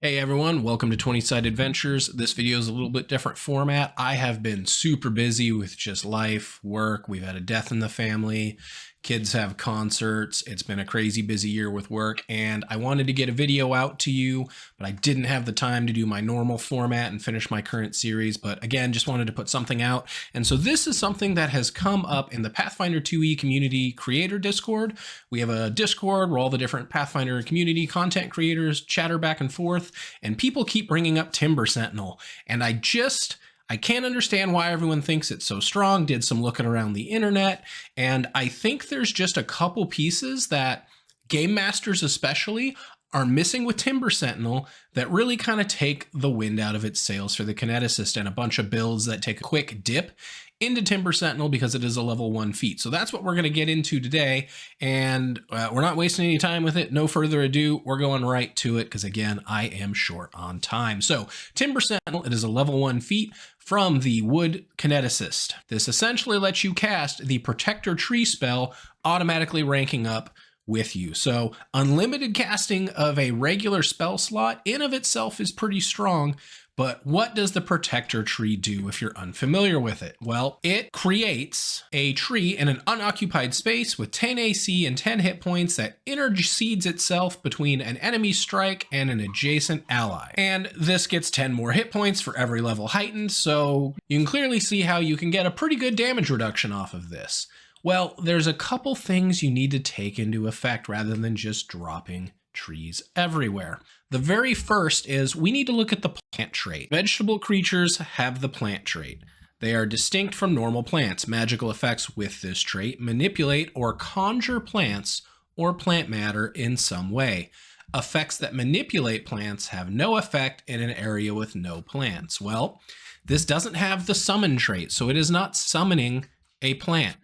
Hey everyone, welcome to 20 Side Adventures. This video is a little bit different format. I have been super busy with just life, work. We've had a death in the family. Kids have concerts. It's been a crazy busy year with work, and I wanted to get a video out to you, but I didn't have the time to do my normal format and finish my current series. But again, just wanted to put something out. And so this is something that has come up in the Pathfinder 2e community creator Discord. We have a Discord where all the different Pathfinder community content creators chatter back and forth, and people keep bringing up Timber Sentinel. And I can't understand why everyone thinks it's so strong. Did some looking around the internet, and I think there's just a couple pieces that game masters especially are missing with Timber Sentinel that really kind of take the wind out of its sails for the kineticist, and a bunch of builds that take a quick dip into Timber Sentinel because it is a level 1 feat. So that's what we're going to get into today, and we're not wasting any time with it. No further ado, we're going right to it because, again, I am short on time. So Timber Sentinel, it is a level 1 feat from the Wood Kineticist. This essentially lets you cast the Protector Tree spell, automatically ranking up with you. So unlimited casting of a regular spell slot in of itself is pretty strong. But what does the Protector Tree do if you're unfamiliar with it? Well, it creates a tree in an unoccupied space with 10 AC and 10 hit points that intercedes itself between an enemy strike and an adjacent ally. And this gets 10 more hit points for every level heightened, so you can clearly see how you can get a pretty good damage reduction off of this. Well, there's a couple things you need to take into effect rather than just dropping trees everywhere. The very first is we need to look at the plant trait. Vegetable creatures have the plant trait. They are distinct from normal plants. Magical effects with this trait manipulate or conjure plants or plant matter in some way. Effects that manipulate plants have no effect in an area with no plants. Well, this doesn't have the summon trait, so it is not summoning a plant.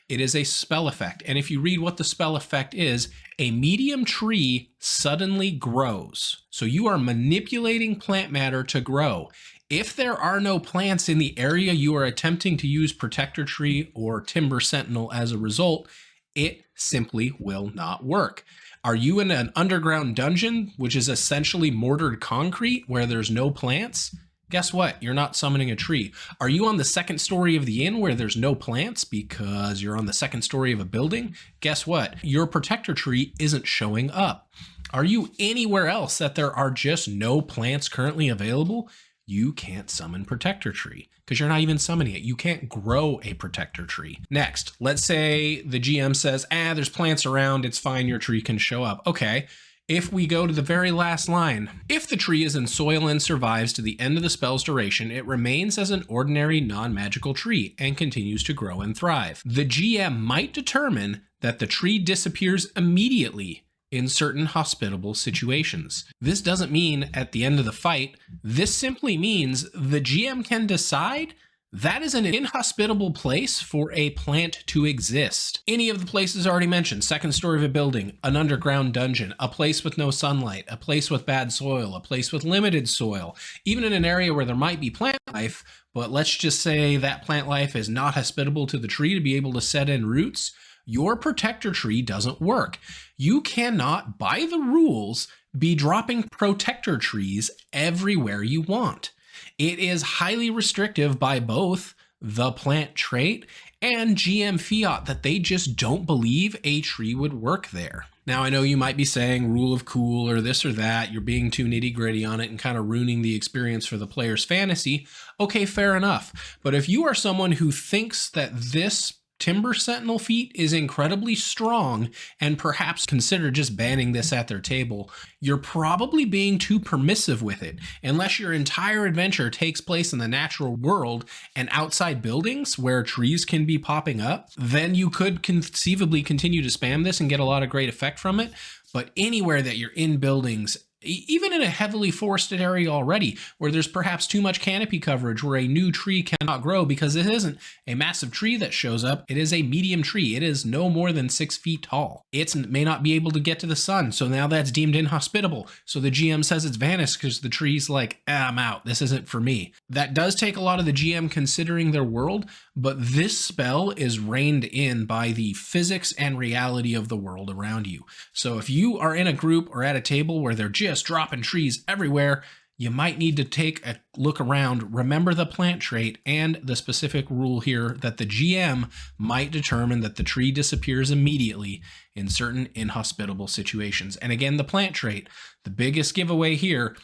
It is a spell effect, and if you read what the spell effect is, a medium tree suddenly grows. So you are manipulating plant matter to grow. If there are no plants in the area you are attempting to use Protector Tree or Timber Sentinel as a result, it simply will not work. Are you in an underground dungeon, which is essentially mortared concrete where there's no plants? Guess what? You're not summoning a tree. Are you on the second story of the inn where there's no plants because you're on the second story of a building? Guess what? Your Protector Tree isn't showing up. Are you anywhere else that there are just no plants currently available? You can't summon Protector Tree because you're not even summoning it. You can't grow a Protector Tree. Next, let's say the GM says, there's plants around, it's fine, your tree can show up. Okay. If we go to the very last line, if the tree is in soil and survives to the end of the spell's duration, it remains as an ordinary non-magical tree and continues to grow and thrive. The GM might determine that the tree disappears immediately in certain hospitable situations. This doesn't mean at the end of the fight. This simply means the GM can decide that is an inhospitable place for a plant to exist. Any of the places already mentioned, second story of a building, an underground dungeon, a place with no sunlight, a place with bad soil, a place with limited soil, even in an area where there might be plant life, but let's just say that plant life is not hospitable to the tree to be able to set in roots, your Protector Tree doesn't work. You cannot, by the rules, be dropping Protector Trees everywhere you want. It is highly restrictive by both the plant trait and GM fiat that they just don't believe a tree would work there. Now, I know you might be saying rule of cool or this or that, you're being too nitty gritty on it and kind of ruining the experience for the player's fantasy. Okay, fair enough. But if you are someone who thinks that this Timber Sentinel feat is incredibly strong and perhaps consider just banning this at their table, you're probably being too permissive with it. Unless your entire adventure takes place in the natural world and outside buildings where trees can be popping up, then you could conceivably continue to spam this and get a lot of great effect from it. But anywhere that you're in buildings, even in a heavily forested area already, where there's perhaps too much canopy coverage where a new tree cannot grow because it isn't a massive tree that shows up, it is a medium tree. It is no more than 6 feet tall. It may not be able to get to the sun, so now that's deemed inhospitable. So the GM says it's vanished because the tree's like, I'm out. This isn't for me. That does take a lot of the GM considering their world, but this spell is reined in by the physics and reality of the world around you. So if you are in a group or at a table where they're just dropping trees everywhere, you might need to take a look around, remember the plant trait and the specific rule here that the GM might determine that the tree disappears immediately in certain inhospitable situations. And again, the plant trait, the biggest giveaway here,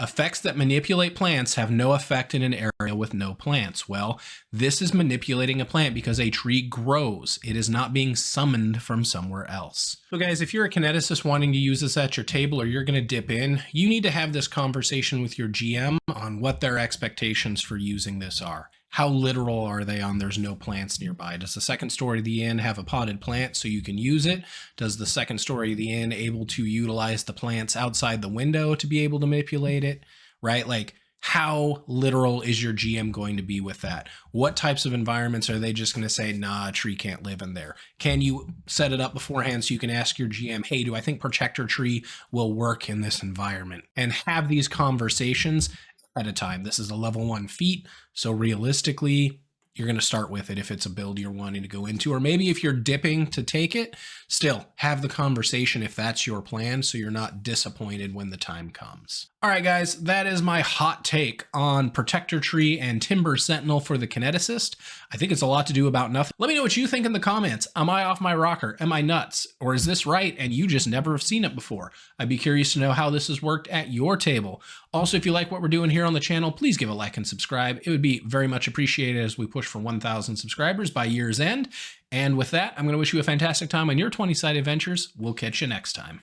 effects that manipulate plants have no effect in an area with no plants. Well, this is manipulating a plant because a tree grows. It is not being summoned from somewhere else. So guys, if you're a kineticist wanting to use this at your table or you're going to dip in, you need to have this conversation with your GM on what their expectations for using this are. How literal are they on there's no plants nearby? Does the second story of the inn have a potted plant so you can use it? Does the second story of the inn able to utilize the plants outside the window to be able to manipulate it? Right? Like, how literal is your GM going to be with that? What types of environments are they just going to say, nah, a tree can't live in there? Can you set it up beforehand so you can ask your GM, hey, do I think protector tree will work in this environment? And have these conversations at a time. This is a level 1 feat, so realistically, you're going to start with it if it's a build you're wanting to go into, or maybe if you're dipping to take it, still have the conversation if that's your plan so you're not disappointed when the time comes. All right, guys, that is my hot take on Protector Tree and Timber Sentinel for the Kineticist. I think it's a lot to do about nothing. Let me know what you think in the comments. Am I off my rocker? Am I nuts? Or is this right and you just never have seen it before? I'd be curious to know how this has worked at your table. Also, if you like what we're doing here on the channel, please give a like and subscribe. It would be very much appreciated as we push for 1,000 subscribers by year's end. And with that, I'm going to wish you a fantastic time on your 20-sided adventures. We'll catch you next time.